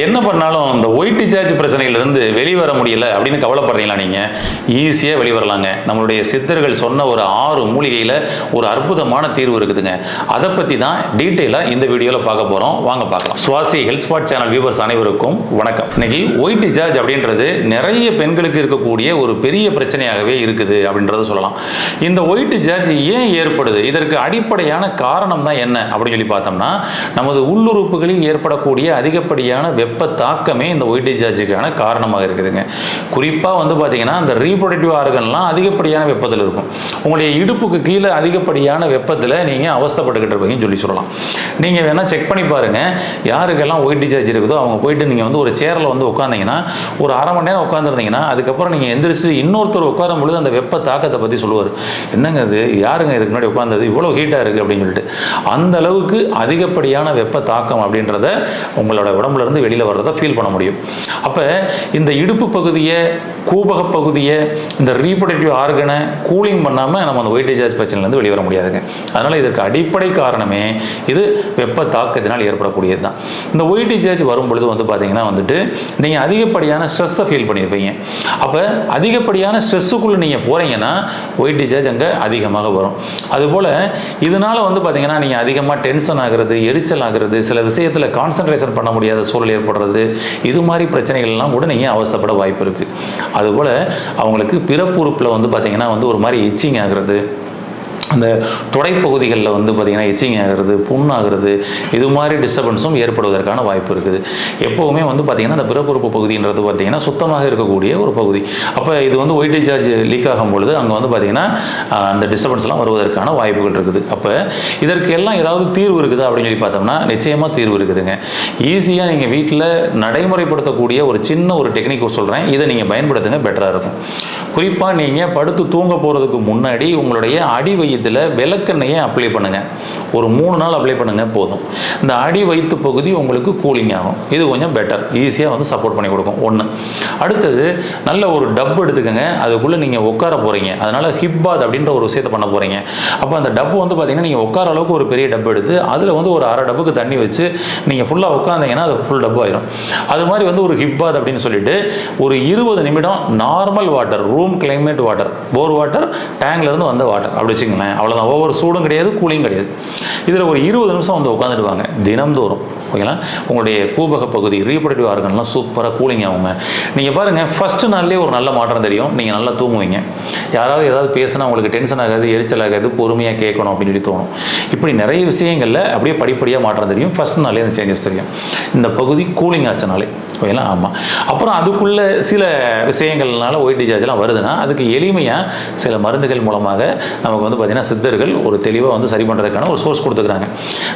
என்ன பண்ணாலும் இந்த ஒயிட் டிசார்ஜ் பிரச்சனையிலிருந்து வெளிவர முடியல அப்படின்னு கவலைப்படுறீங்களா? நீங்கள் ஈஸியாக வெளிவரலாங்க. நம்மளுடைய சித்தர்கள் சொன்ன ஒரு 6 மூலிகையில் ஒரு அற்புதமான தீர்வு இருக்குதுங்க. அதை பற்றி தான் டீட்டெயிலாக இந்த வீடியோவில் பார்க்க போகிறோம். வாங்க பார்க்கலாம். சுவாசி ஹெல்த் ஸ்பாட் சேனல் வியூவர்ஸ் அனைவருக்கும் வணக்கம். இன்னைக்கு ஒயிட் டிசார்ஜ் அப்படின்றது நிறைய பெண்களுக்கு இருக்கக்கூடிய ஒரு பெரிய பிரச்சனையாகவே இருக்குது அப்படின்றத சொல்லலாம். இந்த ஒயிட் டிசார்ஜ் ஏன் ஏற்படுது, இதற்கு அடிப்படையான காரணம் தான் என்ன அப்படின்னு சொல்லி பார்த்தோம்னா, நமது உள்ளுறுப்புகளில் ஏற்படக்கூடிய அதிகப்படியான வெப்ப தாக்கமே இந்த ஒயிட் டிசார்ஜுக்கான காரணமாக இருக்குதுங்க. குறிப்பாக வந்து பார்த்தீங்கன்னா இந்த ரீப்ரொடக்டிவ் ஆர்கன்லாம் அதிகப்படியான வெப்பத்தில் இருக்கும். உங்களுடைய இடுப்புக்கு கீழே அதிகப்படியான வெப்பத்தில் நீங்கள் அவஸ்தைப்பட்டுக்கிட்டு இருப்பீங்கன்னு சொல்லலாம். நீங்கள் வேணால் செக் பண்ணி பாருங்கள், யாருக்கெல்லாம் ஒயிட் டிசார்ஜ் இருக்குதோ அவங்க போயிட்டு நீங்கள் வந்து ஒரு சேரில் வந்து உட்காந்திங்கன்னா ஒரு அரை மணி நேரம் உட்காந்துருந்தீங்கன்னா அதுக்கப்புறம் நீங்கள் எந்திரிச்சு இன்னொருத்தர் உட்காரும் பொழுது அந்த வெப்ப தாக்கத்தை பற்றி சொல்லுவார். என்னங்க அது, யாருங்க இதுக்கு முன்னாடி உட்காந்தது, இவ்வளோ ஹீட்டாக இருக்குது அப்படின்னு சொல்லிட்டு. அந்த அளவுக்கு அதிகப்படியான வெப்ப தாக்கம் அப்படின்றத உங்களோட உடம்புல இருந்து வெளியில் வர்றதை ஃபீல் பண்ண முடியும். அப்போ இந்த இடுப்பு பகுதியை, கூபக பகுதியை, இந்த ரீப்ரொடக்டிவ் ஆர்கனை கூலிங் பண்ணாமல் நம்ம அந்த ஒயிட் டிசார்ஜ் பிரச்சனையிலேருந்து வெளிவர முடியாதுங்க. அதனால் இதற்கு அடிப்படை காரணமே இது வெப்ப தாக்கத்தினால் ஏற்படக்கூடியது தான். இந்த ஒயிட் டிசார்ஜ் வரும் பொழுது வந்து பார்த்தீங்கன்னா வந்துட்டு நீங்கள் அதிகப்படியான ஸ்ட்ரெஸ்ஸை ஃபீல் பண்ணியிருப்பீங்க. அப்போ அதிகப்படியான ஸ்ட்ரெஸ்ஸுக்குள்ளே நீங்கள் போகிறீங்கன்னா ஒயிட் டிசார்ஜ் அங்கே அதிகமாக வரும். அதுபோல் இதனால் வந்து பார்த்தீங்கன்னா நீங்கள் அதிகமாக டென்ஷன் ஆகிறது, எரிச்சல் ஆகிறது, சில விஷயத்தில் கான்சன்ட்ரேஷன் பண்ண முடியாத சூழல் ஏற்படுறது, இது மாதிரி பிரச்சனைகள்லாம் கூட நீங்கள் அவஸ்தைப்பட வாய்ப்பு இருக்குது. அதுபோல் அவங்களுக்கு பிறப்புறுப்பில் வந்து பார்த்திங்கன்னா வந்து ஒரு மாதிரி இச்சிங் ஆகிறது, அந்த தொடைப்பகுதிகளில் வந்து பார்த்திங்கன்னா இச்சிங் ஆகிறது, புண்ணாகிறது, இது மாதிரி டிஸ்டர்பன்ஸும் ஏற்படுவதற்கான வாய்ப்பு இருக்குது. எப்போவுமே வந்து பார்த்திங்கன்னா அந்த பிறப்புறுப்பு பகுதின்றது பார்த்திங்கன்னா சுத்தமாக இருக்கக்கூடிய ஒரு பகுதி. அப்போ இது வந்து ஒயிட் டிசார்ஜ் லீக் ஆகும் பொழுது அங்கே வந்து பார்த்திங்கன்னா அந்த டிஸ்டர்பன்ஸ்லாம் வருவதற்கான வாய்ப்புகள் இருக்குது. அப்போ இதற்கு எல்லாம் ஏதாவது தீர்வு இருக்குதா அப்படின்னு சொல்லி பார்த்தோம்னா நிச்சயமாக தீர்வு இருக்குதுங்க. ஈஸியாக நீங்கள் வீட்டில் நடைமுறைப்படுத்தக்கூடிய ஒரு சின்ன ஒரு டெக்னிக் சொல்கிறேன், இதை நீங்கள் பயன்படுத்துங்க, பெட்டராக இருக்கும். குறிப்பாக நீங்கள் படுத்து தூங்க போகிறதுக்கு முன்னாடி உங்களுடைய அடி வயிற்றில் விளக்கெண்ணெயை அப்ளை பண்ணுங்கள். ஒரு 3 நாள் அப்ளை பண்ணுங்கள் போதும். இந்த அடி வயிற்று பகுதி உங்களுக்கு கூலிங் ஆகும். இது கொஞ்சம் பெட்டர், ஈஸியாக வந்து சப்போர்ட் பண்ணி கொடுக்கும். ஒன்று. அடுத்தது, நல்ல ஒரு டப்பு எடுத்துக்கோங்க. அதுக்குள்ளே நீங்கள் உட்கார போகிறீங்க, அதனால் ஹிப் பாத் அப்படின்ற ஒரு விஷயத்தை பண்ண போகிறீங்க. அப்போ அந்த டப்பு வந்து பார்த்தீங்கன்னா நீங்கள் உட்கார அளவுக்கு ஒரு பெரிய டப்பு எடுத்து அதில் வந்து ஒரு அரை டப்புக்கு தண்ணி வச்சு நீங்கள் ஃபுல்லாக உட்காந்தீங்கன்னா அது ஃபுல் டப்பு ஆயிரும். அது மாதிரி வந்து ஒரு ஹிப் பாத் அப்படின்னு சொல்லிட்டு ஒரு 20 நிமிடம் normal water, room climate water, bore water, டேங்க்லேருந்து வந்த வாட்டர் அப்படி வச்சுங்களேன். அவ்வளோதான், ஒவ்வொரு சூடும் கிடையாது, கூலிங் கிடையாது. இதில் ஒரு 20 நிமிஷம் வந்து உட்காந்துட்டு வாங்க தினம்தோறும். ஓகேங்களா? உங்களுடைய கூபக பகுதி, ரீப்ரொடக்டிவ் ஆர்கன்லாம் சூப்பராக கூலிங் ஆகுங்க. நீங்கள் பாருங்கள், ஃபஸ்ட்டு நாள்லேயே ஒரு நல்ல மாற்றம் தெரியும். நீங்கள் நல்லா தூங்குவீங்க. யாராவது ஏதாவது பேசினா உங்களுக்கு டென்ஷன் ஆகாது, எரிச்சல் ஆகாது, பொறுமையாக கேட்கணும் அப்படின்னு சொல்லி தோணும். இப்படி நிறைய விஷயங்களில் அப்படியே படிப்படியாக மாற்றம் தெரியும். ஃபஸ்ட் நாளே அந்த சேஞ்சஸ் தெரியும். இந்த பகுதி கூலிங் ஆச்சுனாலே. ஓகேங்களா? ஆமாம். அப்புறம் அதுக்குள்ளே சில விஷயங்கள்னால ஒயிட் டிசார்ஜ்லாம் வருதுன்னா அதுக்கு எளிமையாக சில மருந்துகள் மூலமாக நமக்கு வந்து பார்த்திங்கன்னா சித்தர்கள் ஒரு தெளிவாக வந்து சரி பண்ணுறதுக்கான ஒரு சோர்ஸ் கொடுத்துக்கிறாங்க.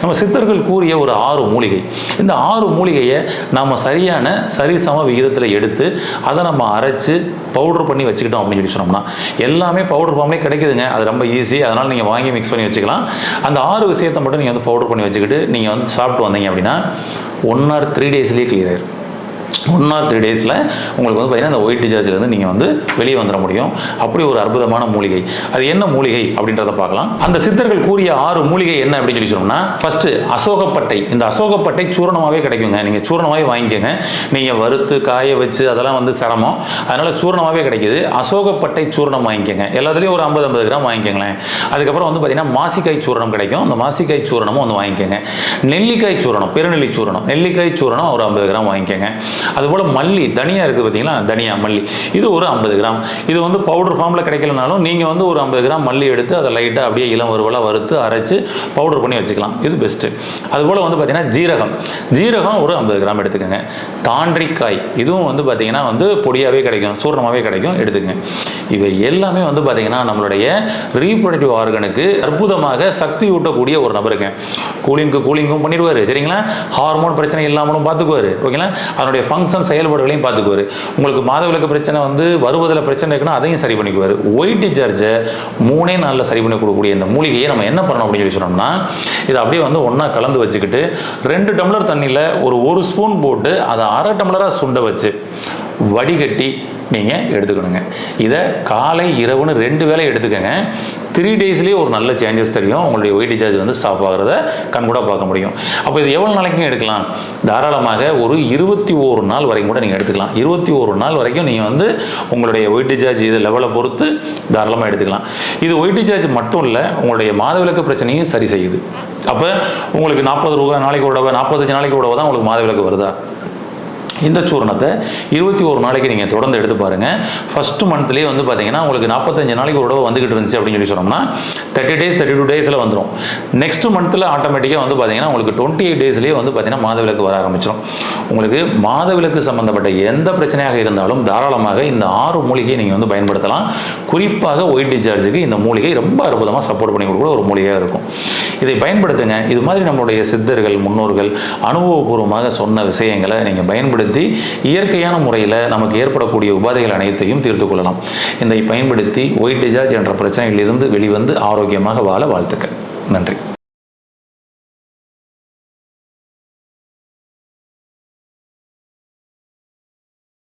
நம்ம சித்தர்கள் கூறிய ஒரு 6 மூலிகை, இந்த 6 மூலிகையை நம்ம சரியான சரிசம விகிதத்தில் எடுத்து அதை நம்ம அரைச்சு பவுடர் பண்ணி வச்சுக்கிட்டோம் அப்படின்னு சொல்லி சொன்னோம்னா எல்லாமே பவுடர் ஃபார்ம்லேயே கிடைக்குதுங்க. அது ரொம்ப ஈஸி. அதனால் நீங்கள் வாங்கி மிக்ஸ் பண்ணி வச்சுக்கலாம். அந்த 6 விஷயத்தை மட்டும் நீங்கள் வந்து பவுடர் பண்ணி வச்சுக்கிட்டு நீங்கள் வந்து சாப்பிட்டு வந்தீங்க அப்படின்னா 1 or 3 daysலேயே கிளியர் ஆயிடும். 1 or 3 daysல உங்களுக்கு வந்து பார்த்தீங்கன்னா அந்த ஒயிட் டிசார்ஜ்லேருந்து நீங்கள் வந்து வெளியே வந்துட முடியும். அப்படி ஒரு அற்புதமான மூலிகை. அது என்ன மூலிகை அப்படின்றத பார்க்கலாம். அந்த சித்தர்கள் கூறிய 6 மூலிகை என்ன அப்படின்னு சொல்லி சொன்னோம்னா, ஃபர்ஸ்ட்டு அசோகப்பட்டை. இந்த அசோகப்பட்டை சூரணமாகவே கிடைக்குங்க. நீங்கள் சூரணமாகவே வாங்கிக்கோங்க. நீங்கள் வறுத்து காய வச்சு அதெல்லாம் வந்து சிரமம், அதனால் சூரணமாகவே கிடைக்குது. அசோகப்பட்டை சூரணம் வாங்கிக்கோங்க. எல்லாத்துலேயும் ஒரு 50 கிராம் வாங்கிக்கோங்களேன். அதுக்கப்புறம் வந்து பார்த்தீங்கன்னா மாசிக்காய் சூரணம் கிடைக்கும். அந்த மாசிக்காய் சூரணமும் வந்து வாங்கிக்கோங்க. நெல்லிக்காய் சூரணம், பெருநெல்லி சூரணம், நெல்லிக்காய் சூரணம் ஒரு 50 கிராம் வாங்கிக்கோங்க. அதுபோல் மல்லி, தனியாக இருக்குது பார்த்தீங்களா, தனியா மல்லி, இது ஒரு 50 கிராம். இது வந்து பவுடர் ஃபார்மில் கிடைக்கலனாலும் நீங்கள் வந்து ஒரு 50 கிராம் மல்லி எடுத்து அதை லைட்டாக அப்படியே இளம் வறுவலாக வறுத்து அரைச்சி பவுடர் பண்ணி வச்சுக்கலாம். இது பெஸ்ட்டு. அதுபோல் வந்து பார்த்தீங்கன்னா ஜீரகம், ஜீரகம் ஒரு 50 கிராம் எடுத்துக்கோங்க. தாண்டிக்காய், இதுவும் வந்து பார்த்தீங்கன்னா வந்து பொடியாகவே கிடைக்கும், சூரணமாகவே கிடைக்கும், எடுத்துக்கங்க. இவை எல்லாமே வந்து பார்த்தீங்கன்னா நம்மளுடைய ரீப்ரொடக்டிவ் ஆர்கனுக்கு அற்புதமாக சக்தி ஊட்டக்கூடிய ஒரு நபருங்க. கூலிங்கும் பண்ணிடுவார், சரிங்களா? ஹார்மோன் பிரச்சனை இல்லாமலும் பார்த்துக்குவார். ஓகேங்களா? அதனுடைய ஃபங்க்ஷன் செயல்பாடுகளையும் பார்த்துக்குவார். உங்களுக்கு மாதவிலக்கு பிரச்சனை வந்து வருவதில் பிரச்சனை இருக்குன்னா அதையும் சரி பண்ணிக்குவார். ஒயிட் டிசார்ஜை 3 நாளில் சரி பண்ணி கொடுக்கக்கூடிய இந்த மூலிகையை நம்ம என்ன பண்ணணும் அப்படின்னு சொல்லி சொன்னோம்னா, இதை அப்படியே வந்து ஒன்றா கலந்து வச்சுக்கிட்டு 2 டம்ளர் தண்ணியில் ஒரு 1 ஸ்பூன் போட்டு அதை அரை டம்ளராக சுண்ட வச்சு வடிகட்டி நீங்கள் எடுத்துக்கணுங்க. இதை காலை இரவுன்னு 2 வேளை எடுத்துக்கோங்க. 3 டேஸ்லேயே ஒரு நல்ல சேஞ்சஸ் தெரியும். உங்களுடைய ஒயிட் டிஸ்சார்ஜ் வந்து ஸ்டாப் ஆகிறத கண்கூட பார்க்க முடியும். அப்போ இது எவ்வளோ நாளைக்கும் எடுக்கலாம்? தாராளமாக ஒரு 21 நாள் வரைக்கும் கூட நீங்கள் எடுத்துக்கலாம். 21 நாள் வரைக்கும் நீங்கள் வந்து உங்களுடைய ஒயிட் டிஸ்சார்ஜ் இது லெவலை பொறுத்து தாராளமாக எடுத்துக்கலாம். இது ஒயிட் டிஸ்சார்ஜ் மட்டும் இல்லை, உங்களுடைய மாதவிலக்கு பிரச்சனையும் சரி செய்யுது. அப்போ உங்களுக்கு 40 நாளைக்கு விடவா 45 நாளைக்கு விடவா தான் உங்களுக்கு மாதவிலக்கு வருதா? இந்த சூர்ணத்தை 21 நாளைக்கு நீங்கள் தொடர்ந்து எடுத்து பாருங்கள். ஃபஸ்ட்டு மந்த்லேயே வந்து பார்த்தீங்கன்னா உங்களுக்கு 45 நாளைக்கு ஒரு தடவை வந்துக்கிட்டு இருந்துச்சு அப்படின்னு சொல்லி சொன்னோம்னா 30 டேஸ் 32 டேஸில் வந்துடும். நெக்ஸ்ட் மந்த்தில் ஆட்டோமேட்டிக்காக வந்து பார்த்தீங்கன்னா உங்களுக்கு 28 டேஸ்லேயே வந்து பார்த்தீங்கன்னா மாதவிலக்கு வர ஆரம்பிச்சிடும். உங்களுக்கு மாதவிலக்கு சம்மந்தப்பட்ட எந்த பிரச்சனையாக இருந்தாலும் தாராளமாக இந்த 6 மூலிகையை நீங்கள் வந்து பயன்படுத்தலாம். குறிப்பாக ஒயிட் டிஸ்சார்ஜுக்கு இந்த மூலிகை ரொம்ப அற்புதமாக சப்போர்ட் பண்ணி கொடுக்குற ஒரு மூலிகையாக இருக்கும். இதை பயன்படுத்துங்க. இது மாதிரி நம்மளுடைய சித்தர்கள் முன்னோர்கள் அனுபவபூர்வமாக சொன்ன விஷயங்களை நீங்கள் பயன்படுத்தி இயற்கையான முறையில் நமக்கு ஏற்படக்கூடிய உபாதைகள் அனைத்தையும் தீர்த்து கொள்ளலாம். இதை பயன்படுத்தி ஒயிட் டிஸ்சார்ஜ் என்ற பிரச்சனையிலிருந்து வெளிவந்து ஆரோக்கியமாக வாழ வாழ்த்துக்கள். நன்றி.